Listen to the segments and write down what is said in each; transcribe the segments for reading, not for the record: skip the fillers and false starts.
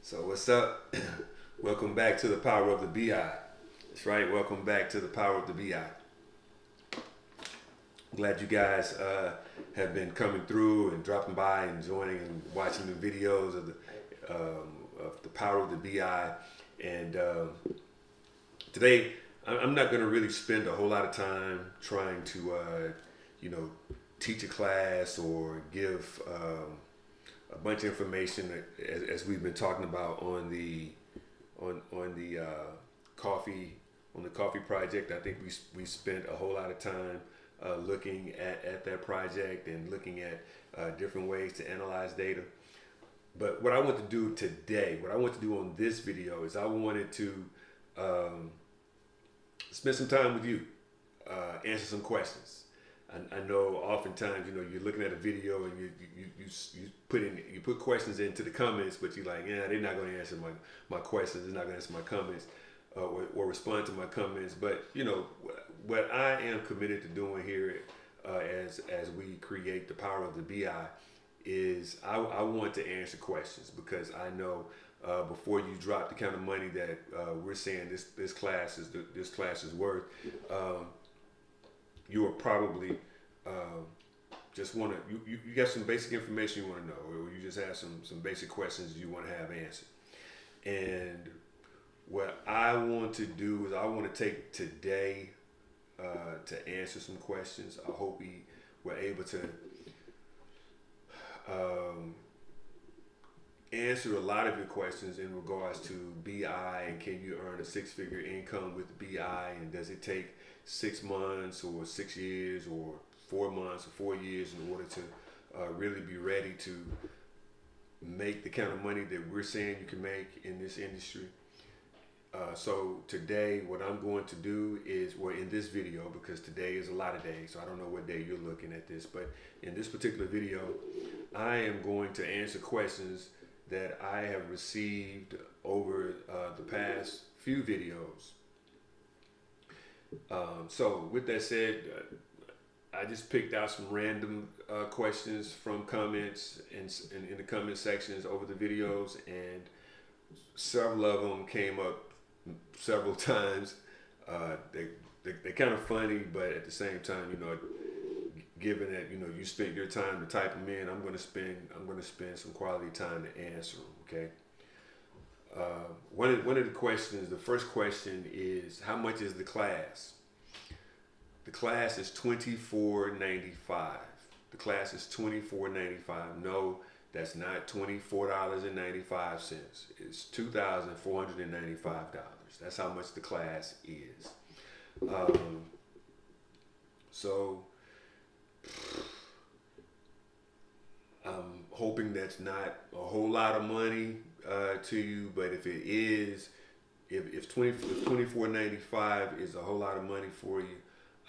So what's up? Welcome back to the power of the BI. That's right. Welcome back to the power of the BI. Glad you guys have been coming through and dropping by and joining and watching the videos of the power of the BI. And today, I'm not going to really spend a whole lot of time trying to, you know, teach a class or give a bunch of information as we've been talking about on the coffee on the coffee project. I think we spent a whole lot of time looking at that project and looking at different ways to analyze data. But what I want to do today, what I want to do on this video is I wanted to spend some time with you, answer some questions. I know oftentimes, you know, you're looking at a video and you put questions into the comments, but you're like, yeah, they're not going to answer my questions. They're not going to answer my comments or respond to my comments. But you know, what I am committed to doing here as we create the power of the BI is I want to answer questions, because I know before you drop the kind of money that we're saying this class is worth. You are probably just want to you got some basic information you want to know, or you just have some basic questions you want to have answered. And what I want to do is I want to take today to answer some questions. I hope we were able to answer a lot of your questions in regards to BI and can you earn a six-figure income with BI, and does it take 6 months or 6 years or 4 months or 4 years in order to really be ready to make the kind of money that we're saying you can make in this industry. So today what I'm going to do is, well, in this video, because today is a lot of days, so I don't know what day you're looking at this, but in this particular video, I am going to answer questions that I have received over the past few videos. So with that said, I just picked out some random questions from comments and in the comment sections over the videos, and several of them came up several times. They're kind of funny, but at the same time, you know, given that, you know, you spent your time to type them in, I'm going to spend some quality time to answer them. Okay. One of the questions, the first question is, how much is the class? The class is $24.95. The class is $24.95. No, that's not $24.95. It's $2,495. That's how much the class is. So I'm hoping that's not a whole lot of money to you, but if it is, if $24.95 is a whole lot of money for you,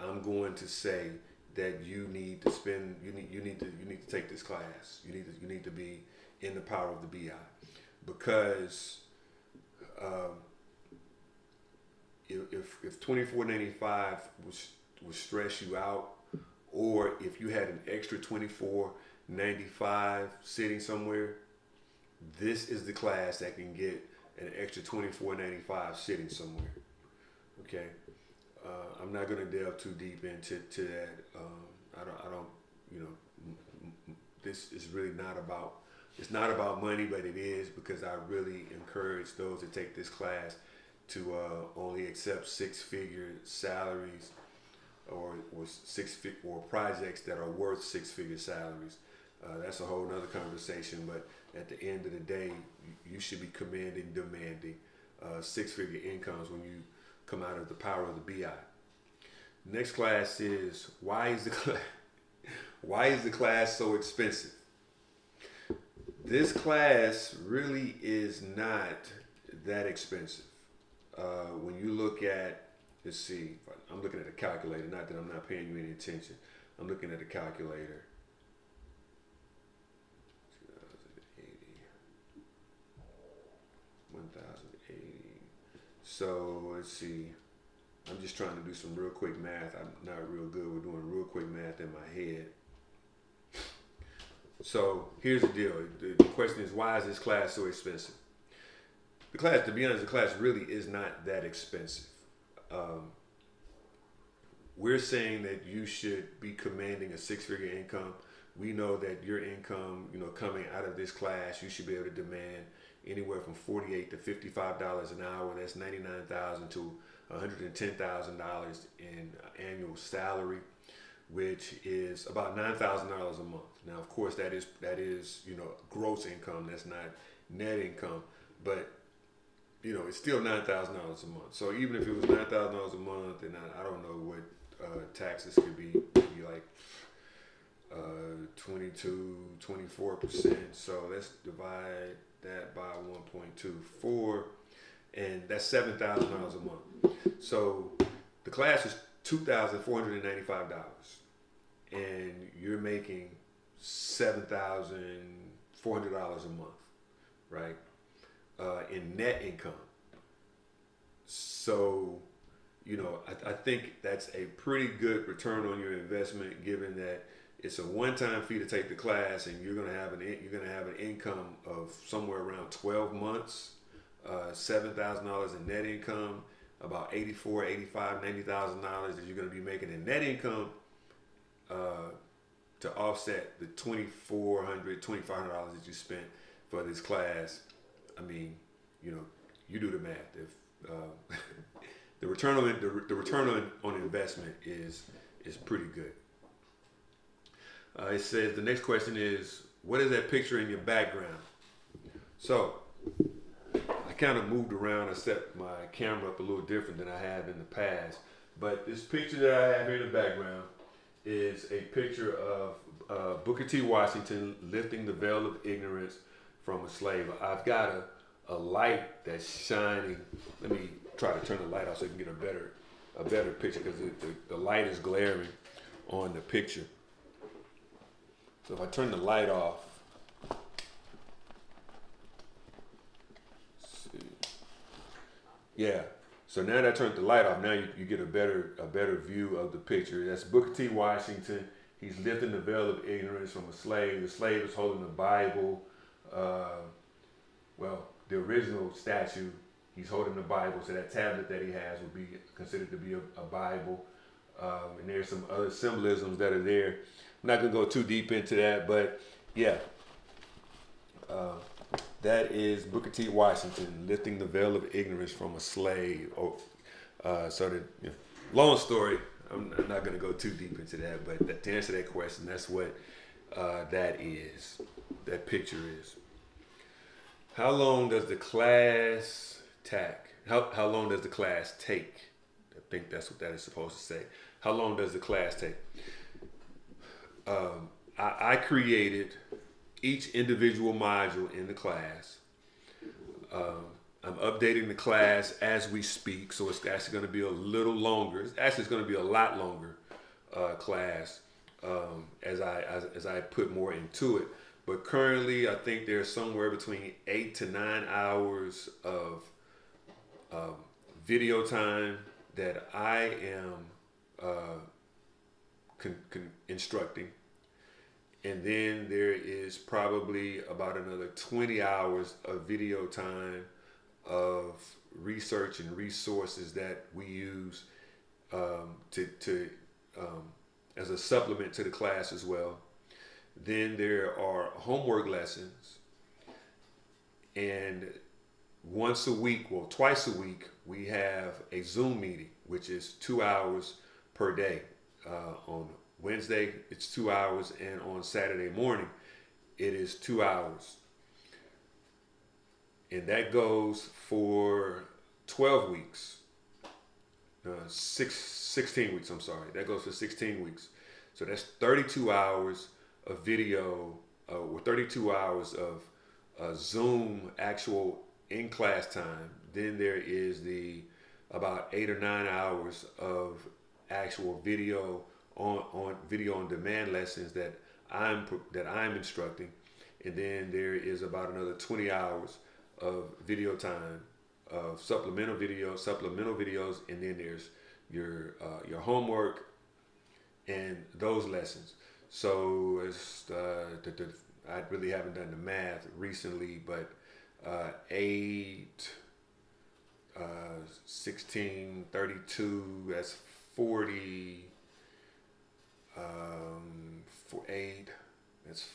I'm going to say that you need to spend, you need to take this class. You need to be in the power of the BI, because if $24.95 would stress you out, or if you had an extra $24.95 sitting somewhere, this is the class that can get an extra $24.95 sitting somewhere. Okay, I'm not going to delve too deep into that. I don't, you know, this is really not about. It's not about money, but it is, because I really encourage those that take this class to only accept six-figure salaries or projects that are worth six-figure salaries. That's a whole nother conversation, but at the end of the day, you should be demanding six-figure incomes when you come out of the power of the BI. Next class is, why is the class so expensive? This class really is not that expensive. When you look at, let's see, I'm looking at a calculator, not that I'm not paying you any attention. I'm looking at a calculator. 1080. So let's see. I'm just trying to do some real quick math. I'm not real good with doing real quick math in my head. So here's the deal. The question is, why is this class so expensive? The class, to be honest, the class really is not that expensive. Um, we're saying that you should be commanding a six-figure income. We know that your income, coming out of this class, you should be able to demand anywhere from $48 to $55 an hour. That's $99,000 to $110,000 in annual salary, which is about $9,000 a month. Now, of course, that is gross income. That's not net income, but it's still $9,000 a month. So even if it was $9,000 a month, and I don't know what taxes could be, maybe like 22, 24%. So let's divide that by 1.24, and that's $7,000 a month. So the class is $2,495, and you're making $7,400 a month, right? In net income. So, I think that's a pretty good return on your investment, given that it's a one-time fee to take the class, and you're gonna have an income of somewhere around 12 months, $7,000 in net income, about $84, $85, $90,000 that you're gonna be making in net income, to offset the $2,400, $2,500 that you spent for this class. I mean, you do the math. If the return on investment is pretty good. It says the next question is, what is that picture in your background? So I kind of moved around. I set my camera up a little different than I have in the past. But this picture that I have here in the background is a picture of Booker T. Washington lifting the veil of ignorance from a slave. I've got a light that's shining. Let me try to turn the light off so you can get a better picture, because the light is glaring on the picture. So if I turn the light off, let's see. Yeah. So now that I turned the light off, now you get a better view of the picture. That's Booker T. Washington. He's lifting the veil of ignorance from a slave. The slave is holding the Bible. The original statue, he's holding the Bible, so that tablet that he has would be considered to be a Bible. And there's some other symbolisms that are there. I'm not going to go too deep into that, but yeah. That is Booker T. Washington lifting the veil of ignorance from a slave. Long story, I'm not going to go too deep into that, but to answer that question, that's what that picture is. How long does the class how long does the class take? I think that's what that is supposed to say. How long does the class take? I created each individual module in the class. I'm updating the class as we speak, so it's actually going to be a little longer. It's going to be a lot longer class as I put more into it. But currently, I think there's somewhere between 8 to 9 hours of video time that I am instructing. And then there is probably about another 20 hours of video time of research and resources that we use as a supplement to the class as well. Then there are homework lessons, and twice a week, we have a Zoom meeting, which is 2 hours per day. On Wednesday, it's 2 hours, and on Saturday morning, it is 2 hours. And that goes for 12 weeks. 16 weeks, I'm sorry. That goes for 16 weeks. So that's 32 hours of video, or 32 hours of Zoom actual in-class time. Then there is about 8 or 9 hours of actual video on demand lessons that I'm instructing, and then there is about another 20 hours of video time of supplemental videos, and then there's your homework and those lessons. So it's I really haven't done the math recently, but 8, 16, 32, that's 40, for 8, that's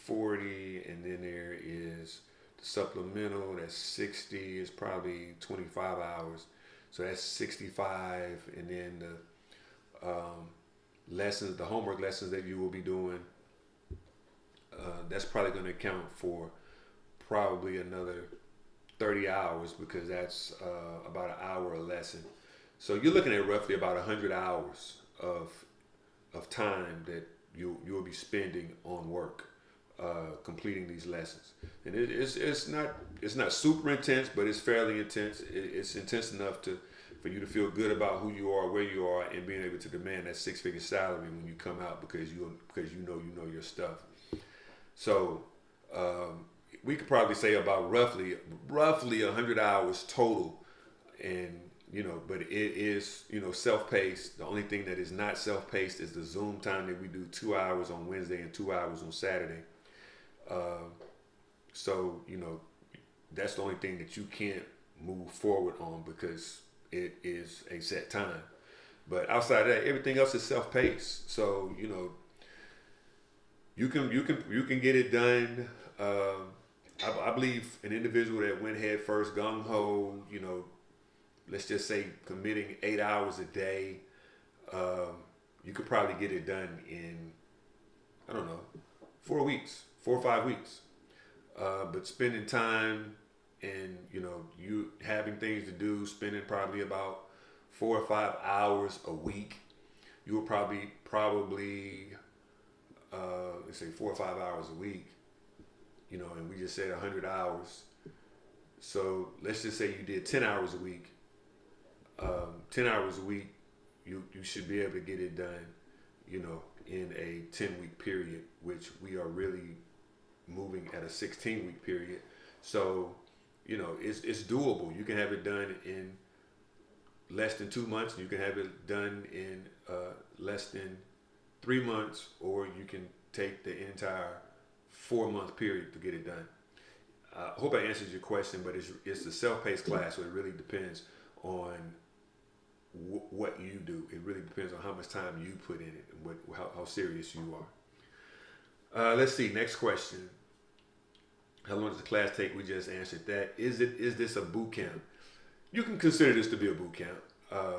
40, and then there is the supplemental, that's 60, is probably 25 hours. So that's 65, and then the lessons, the homework lessons that you will be doing, that's probably going to account for probably another 30 hours, because that's about an hour a lesson. So you're looking at roughly about 100 hours of time that you'll be spending on work, completing these lessons. And it's not super intense, but it's fairly intense. It's intense enough for you to feel good about who you are, where you are, and being able to demand that 6-figure salary when you come out, because you know your stuff. So we could probably say about roughly 100 hours total, and but it is self-paced. The only thing that is not self-paced is the Zoom time that we do, 2 hours on Wednesday and 2 hours on Saturday. So that's the only thing that you can't move forward on, because it is a set time. But outside of that, everything else is self-paced. So you can get it done. I believe an individual that went head first, gung ho, let's just say committing 8 hours a day, you could probably get it done in, I don't know, 4 weeks, 4 or 5 weeks. But spending time and you having things to do, spending probably about 4 or 5 hours a week, you will probably let's say 4 or 5 hours a week, and we just said 100 hours. So let's just say you did 10 hours a week. 10 hours a week, you should be able to get it done, in a 10-week period, which we are really moving at a 16-week period. So, it's doable. You can have it done in less than 2 months. You can have it done in less than 3 months, or you can take the entire 4-month period to get it done. I hope I answered your question, but it's a self-paced class, so it really depends on what you do. It really depends on how much time you put in it and how serious you are. Let's see, next question. How long does the class take? We just answered that. Is this a boot camp? You can consider this to be a boot camp,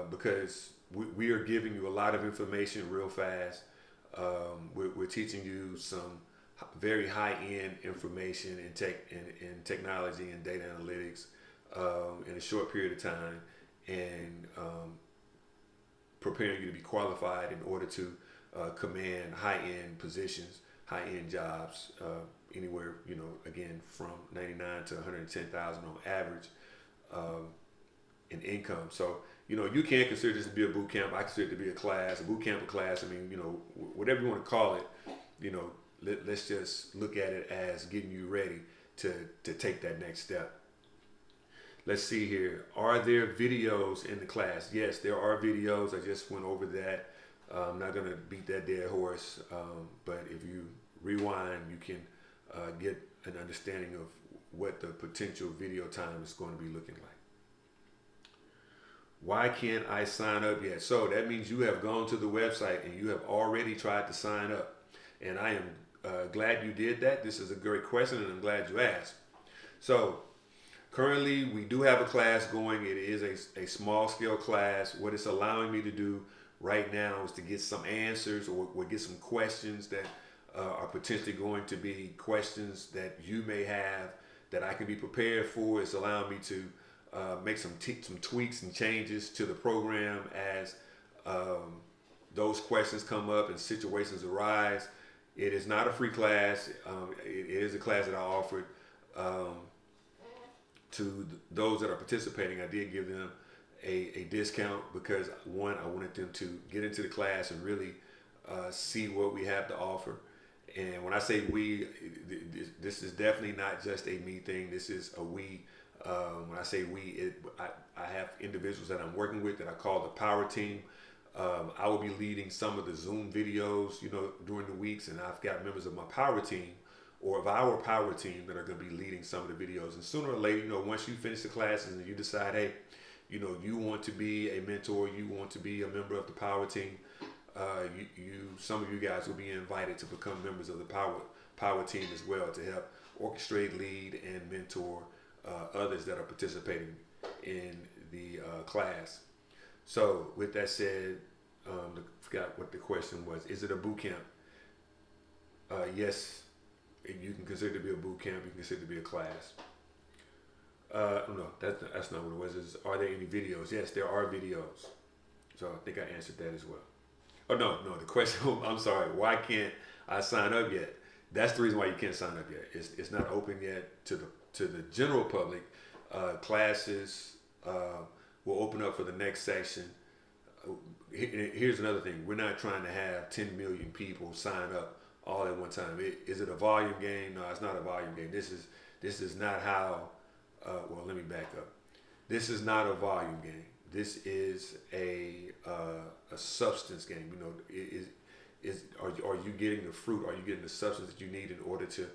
because we are giving you a lot of information real fast. We're teaching you some very high-end information in technology and data analytics in a short period of time, and preparing you to be qualified in order to command high-end positions, high-end jobs, anywhere, again, from 99 to 110,000 on average in income. So, you can't consider this to be a boot camp. I consider it to be a class, a boot camp, a class. I mean, whatever you want to call it, let's just look at it as getting you ready to take that next step. Let's see here. Are there videos in the class? Yes, there are videos. I just went over that. I'm not going to beat that dead horse, but if you rewind, you can get an understanding of what the potential video time is going to be looking like. Why can't I sign up yet? So that means you have gone to the website and you have already tried to sign up. And I am glad you did that. This is a great question, and I'm glad you asked. So currently, we do have a class going. It is a small scale class. What it's allowing me to do right now is to get some answers, or get some questions that are potentially going to be questions that you may have that I can be prepared for. It's allowing me to make some tweaks and changes to the program as those questions come up and situations arise. It is not a free class. It is a class that I offered to those that are participating. I did give them a discount because, one, I wanted them to get into the class and really see what we have to offer. And when I say we, this is definitely not just a me thing. This is a we. When I say we, I have individuals that I'm working with that I call the power team. I will be leading some of the Zoom videos, during the weeks, and I've got members of my power team or of our power team that are going to be leading some of the videos. And sooner or later, you know, once you finish the classes and you decide, hey, you know, you want to be a mentor, you want to be a member of the power team, some of you guys will be invited to become members of the power team as well, to help orchestrate, lead, and mentor others that are participating in the class. So with that said, forgot what the question was. Is it a boot camp? Yes, you can consider it to be a boot camp. You can consider it to be a class. No, that's not what it was. Are there any videos? Yes, there are videos. So I think I answered that as well. Oh no, the question. I'm sorry. Why can't I sign up yet? That's the reason why you can't sign up yet. It's not open yet to the general public. Classes will open up for the next section. Here's another thing. We're not trying to have 10 million people sign up all at one time. Is it a volume game? No, it's not a volume game. This is not how. Well, let me back up. This is not a volume game. This is a substance game. You know, are you getting the fruit? Are you getting the substance that you need in order to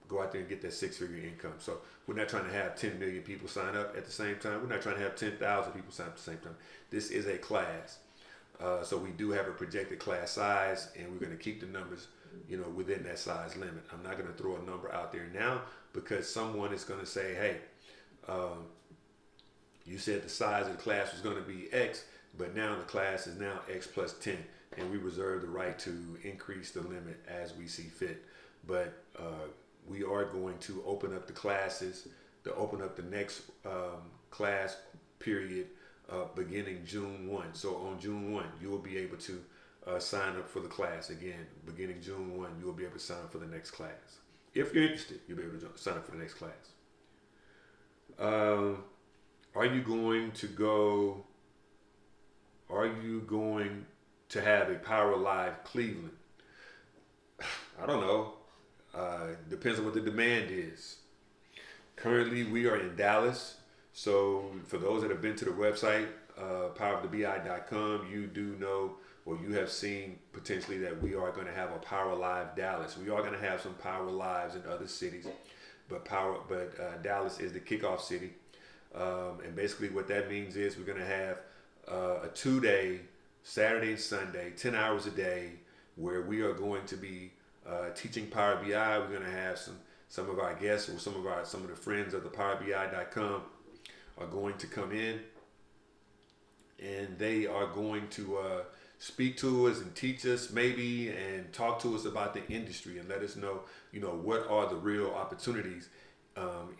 go out there and get that 6-figure income? So we're not trying to have 10 million people sign up at the same time. We're not trying to have 10,000 people sign up at the same time. This is a class. So we do have a projected class size, and we're going to keep the numbers, you know, within that size limit. I'm not going to throw a number out there now, because someone is going to say, hey, you said the size of the class was going to be X, but now the class is now X plus 10, and we reserve the right to increase the limit as we see fit. But we are going to open up the classes, to open up the next class period beginning June 1. So on June 1, you will be able to sign up for the class. Again, beginning June 1, you will be able to sign up for the next class. If you're interested, you'll be able to sign up for the next class. Are you going to have a Power Live Cleveland? I don't know. Depends on what the demand is. Currently, we are in Dallas. So for those that have been to the website, powerofthebi.com, you do know, or you have seen potentially, that we are going to have a Power Live Dallas. We are going to have some Power Lives in other cities, but Dallas is the kickoff city. And basically what that means is we're going to have a 2-day, Saturday and Sunday, 10 hours a day, where we are going to be teaching Power BI. We're going to have some of our guests, or some of the friends of the powerbi.com are going to come in, and they are going to speak to us and teach us, maybe, and talk to us about the industry, and let us know, you know, what are the real opportunities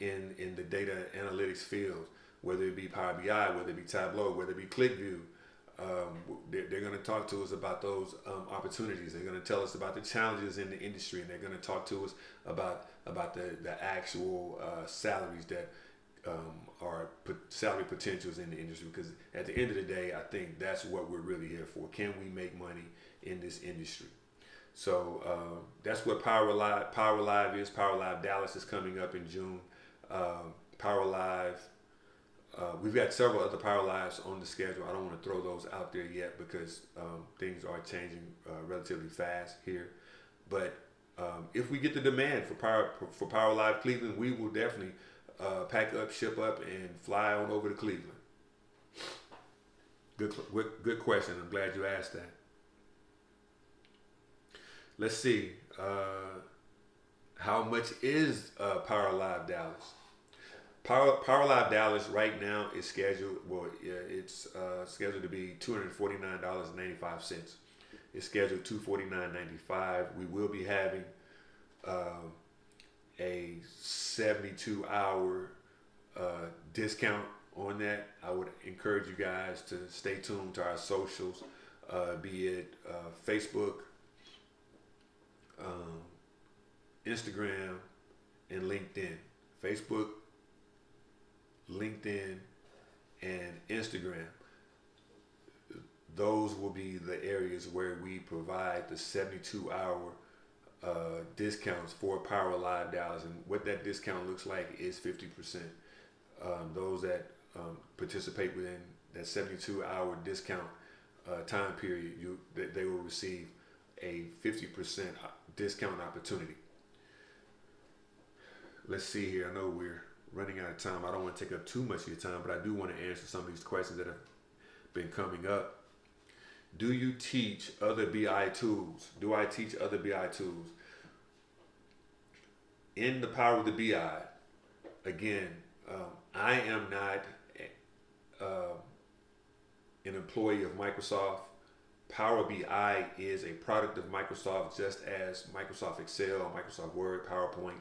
in the data analytics field, whether it be Power BI, whether it be Tableau, whether it be ClickView. They're going to talk to us about those opportunities. They're going to tell us about the challenges in the industry, and they're going to talk to us about the actual salaries that are salary potentials in the industry. Because at the end of the day, I think that's what we're really here for. Can we make money in this industry? So that's what Power Live is. Power Live Dallas is coming up in June. Power Live. We've got several other Power Lives on the schedule. I don't want to throw those out there yet, because things are changing relatively fast here. But if we get the demand for Power Live Cleveland, we will definitely pack up, ship up, and fly on over to Cleveland. Good question. I'm glad you asked that. Let's see. How much is Power Live Dallas? Power Live Dallas right now is scheduled. Well, yeah, it's scheduled to be $249.95. It's scheduled $249.95. We will be having a 72-hour discount on that. I would encourage you guys to stay tuned to our socials, be it Facebook, Instagram, and LinkedIn. Facebook, LinkedIn, and Instagram. Those will be the areas where we provide the 72-hour discounts for Power Live Dallas. And what that discount looks like is 50%. Those that participate within that 72-hour discount time period, they will receive a 50% discount opportunity. let's see here. I know we're running out of time. I don't want to take up too much of your time, but I do want to answer some of these questions that have been coming up. Do you teach other BI tools? Do I teach other BI tools? In the power of the BI, again, I am not uh, an employee of Microsoft. Power BI is a product of Microsoft, just as Microsoft Excel, Microsoft Word, PowerPoint.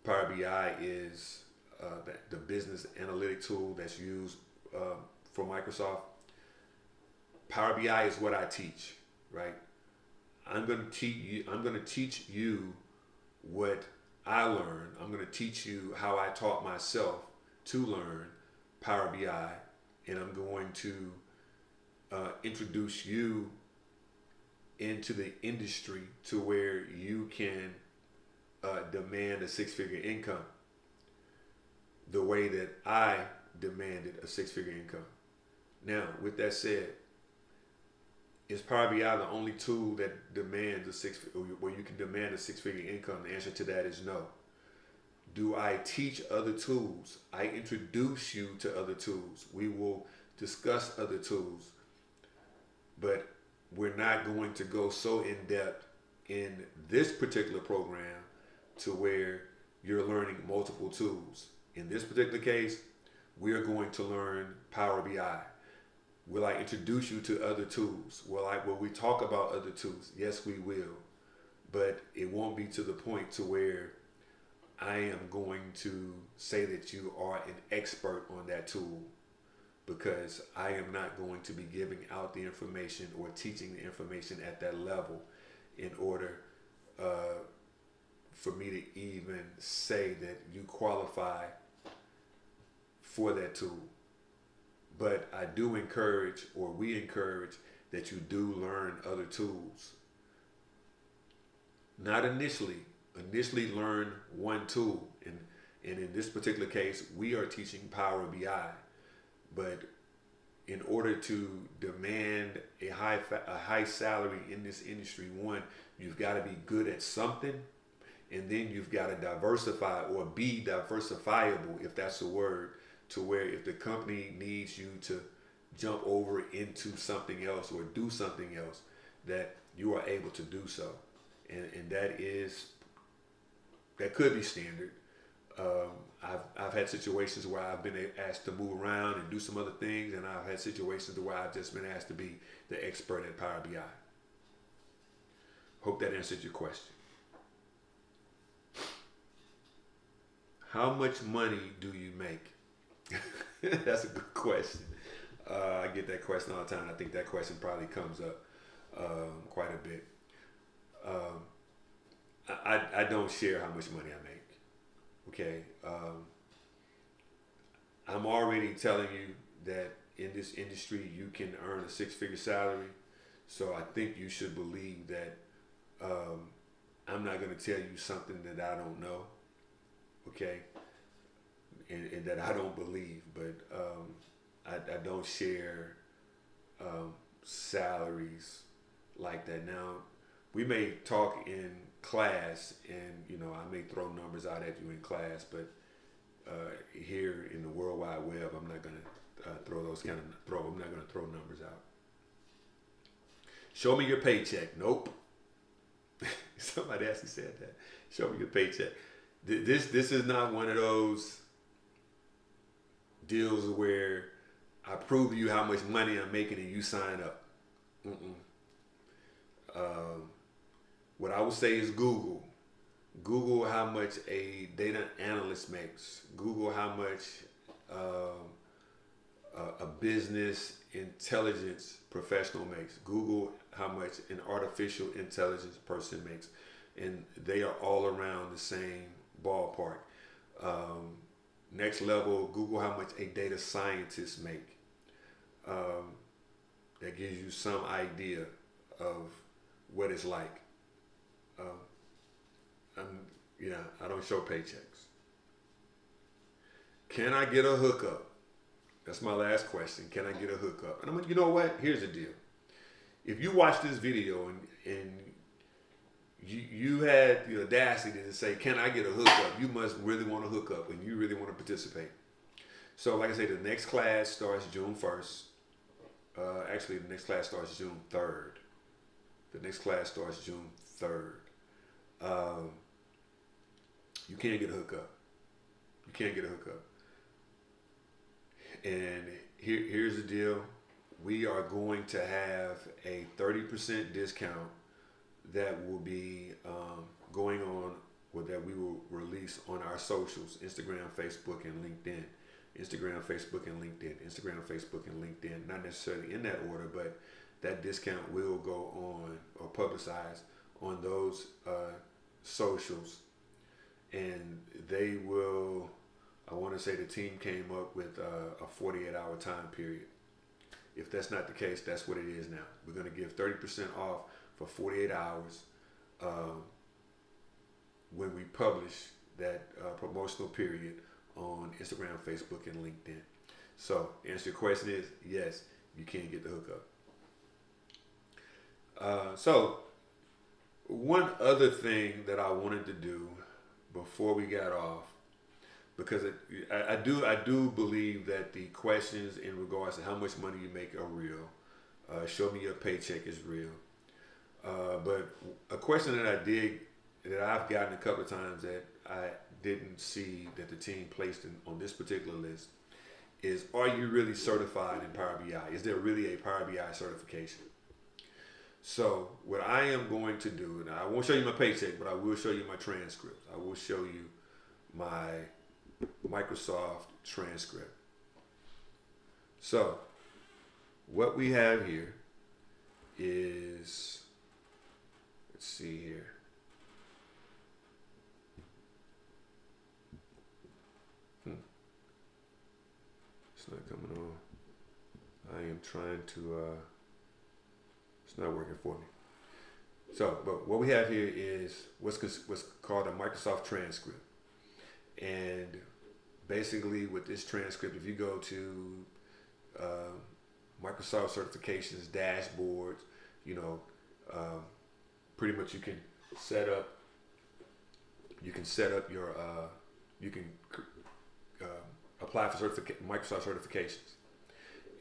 Power BI is the business analytic tool that's used for Microsoft. Power BI is what I teach, right? I'm going to teach you. I'm going to teach you what I learned. I'm going to teach you how I taught myself to learn Power BI, and I'm going to introduce you into the industry to where you can demand a six-figure income the way that I demanded a six-figure income. Now, with that said, is Power BI the only tool that demands where you can demand a six-figure income? The answer to that is no. Do I teach other tools? I introduce you to other tools. We will discuss other tools, but we're not going to go so in depth in this particular program to where you're learning multiple tools. In this particular case, we are going to learn Power BI. Will I introduce you to other tools? Will we talk about other tools? Yes, we will. But it won't be to the point to where I am going to say that you are an expert on that tool, because I am not going to be giving out the information or teaching the information at that level in order for me to even say that you qualify for that tool. But I do encourage, or we encourage, that you do learn other tools. Not initially. Initially learn one tool. And in this particular case, we are teaching Power BI. But in order to demand a high salary in this industry, one, you've got to be good at something. And then you've got to diversify, or be diversifiable, if that's a word, to where if the company needs you to jump over into something else or do something else, that you are able to do so. And that could be standard. I've had situations where I've been asked to move around and do some other things, and I've had situations where I've just been asked to be the expert at Power BI. Hope that answered your question. How much money do you make? That's a good question. I get that question all the time. I think that question probably comes up quite a bit. I don't share how much money I make. Okay. I'm already telling you that in this industry you can earn a six-figure salary. So I think you should believe that I'm not going to tell you something that I don't know. Okay. And that I don't believe, but I don't share salaries like that. Now, we may talk in class, and I may throw numbers out at you in class, but here in the World Wide Web, I'm not going to I'm not going to throw numbers out. Show me your paycheck. Nope. Somebody actually said that. Show me your paycheck. This is not one of those deals where I prove to you how much money I'm making and you sign up. What I would say is Google. Google how much a data analyst makes. Google how much a business intelligence professional makes. Google how much an artificial intelligence person makes. And they are all around the same ballpark. Next level, Google how much a data scientist make. That gives you some idea of what it's like. I don't show paychecks. Can I get a hookup? That's my last question. Can I get a hookup? And you know what? Here's the deal. If you watch this video and you had the audacity to say, "Can I get a hookup?" You must really want to hook up, and you really want to participate. So, like I say, the next class starts June 1st. Actually, the next class starts June 3rd. The next class starts June 3rd. Um, you can't get a hookup. You can't get a hookup. And here's the deal. We are going to have a 30% discount that will be going on, or that we will release on our socials: Instagram, Facebook, and LinkedIn. Instagram, Facebook, and LinkedIn. Instagram, Facebook, and LinkedIn. Not necessarily in that order, but that discount will go on or publicize on those socials, and they will. I want to say the team came up with a 48-hour time period. If that's not the case, that's what it is now. We're going to give 30% off for 48 hours when we publish that promotional period on Instagram, Facebook, and LinkedIn. So, the answer to your question is yes, you can get the hookup. So, one other thing that I wanted to do before we got off, because I do believe that the questions in regards to how much money you make are real. Show me your paycheck is real. But a question that I've gotten a couple of times that I didn't see that the team placed on this particular list is, are you really certified in Power BI? Is there really a Power BI certification? So what I am going to do, and I won't show you my paycheck, but I will show you my transcript. I will show you my Microsoft transcript. So what we have here is, let's see here. It's not coming on. I am trying to, it's not working for me. So, but what we have here is what's called a Microsoft transcript. And basically with this transcript, if you go to Microsoft certifications dashboards, pretty much you can set up your you can apply for Microsoft certifications.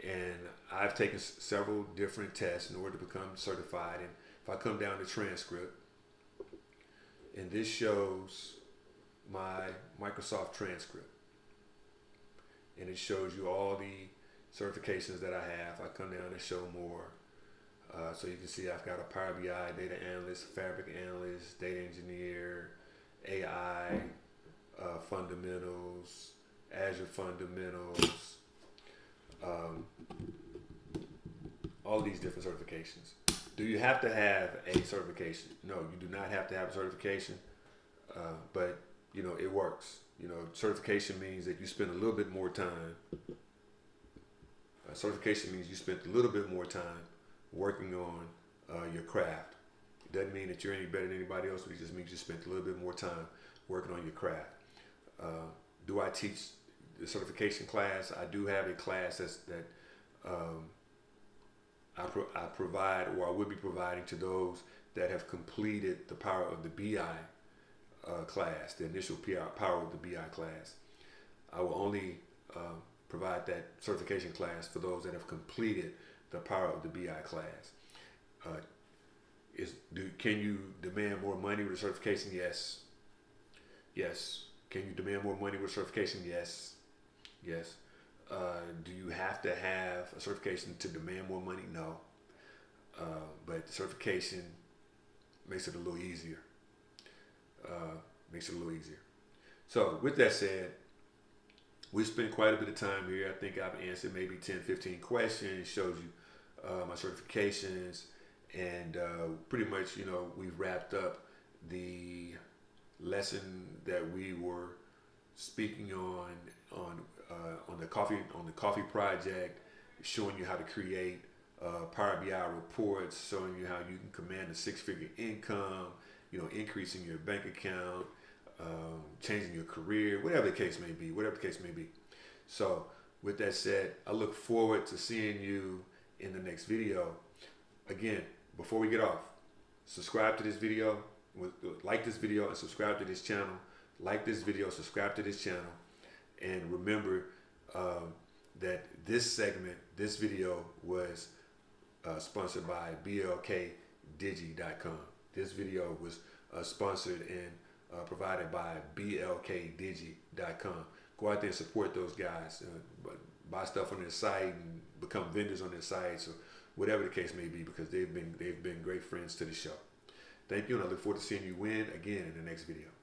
And I've taken several different tests in order to become certified. And if I come down to transcript, and this shows my Microsoft transcript, and it shows you all the certifications that I have. I come down and show more. So you can see I've got a Power BI data analyst, fabric analyst, data engineer, AI fundamentals, Azure fundamentals, all these different certifications. Do you have to have a certification? No, you do not have to have a certification, but it works. Certification means that you spend a little bit more time. Certification means you spent a little bit more time working on your craft. It doesn't mean that you're any better than anybody else, but it just means you spent a little bit more time working on your craft. Do I teach the certification class? I do have a class that I provide, or I would be providing to those that have completed the Power of the BI class, the initial Power of the BI class. I will only provide that certification class for those that have completed the Power of the BI class. Can you demand more money with a certification? Yes. Yes. Can you demand more money with a certification? Yes. Yes. Do you have to have a certification to demand more money? No. But the certification makes it a little easier. So with that said, we spent quite a bit of time here. I think I've answered maybe 10, 15 questions, shows you my certifications, and pretty much, we've wrapped up the lesson that we were speaking on the coffee project, showing you how to create Power BI reports, showing you how you can command a 6-figure income, increasing your bank account, changing your career, whatever the case may be. So with that said, I look forward to seeing you in the next video. Again, before we get off, subscribe to this video, like this video and subscribe to this channel. Like this video, subscribe to this channel, and remember that this video was sponsored by blkdigi.com. This video was sponsored and provided by blkdigi.com. Go out there and support those guys. Buy stuff on their site and become vendors on their sites, or whatever the case may be, because they've been great friends to the show. Thank you, and I look forward to seeing you win again in the next video.